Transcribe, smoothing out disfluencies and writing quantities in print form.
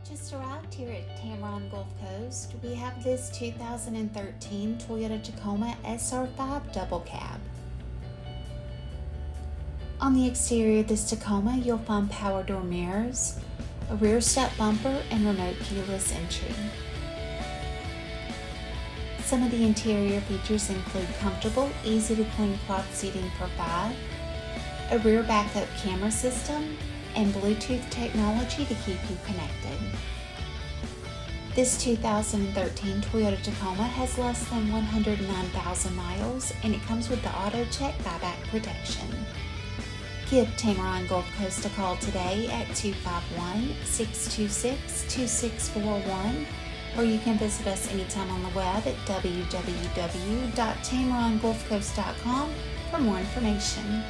Just arrived here at Tameron Gulf Coast. We have this 2013 Toyota Tacoma SR5 double cab. On the exterior of this Tacoma, you'll find power door mirrors, a rear step bumper, and remote keyless entry. Some of the interior features include comfortable, easy-to-clean cloth seating for 5, a rear backup camera system, and Bluetooth technology to keep you connected. This 2013 Toyota Tacoma has less than 109,000 miles, and it comes with the AutoCheck Buyback Protection. Give Tameron Gulf Coast a call today at 251-626-2641, or you can visit us anytime on the web at www.tamerongulfcoast.com for more information.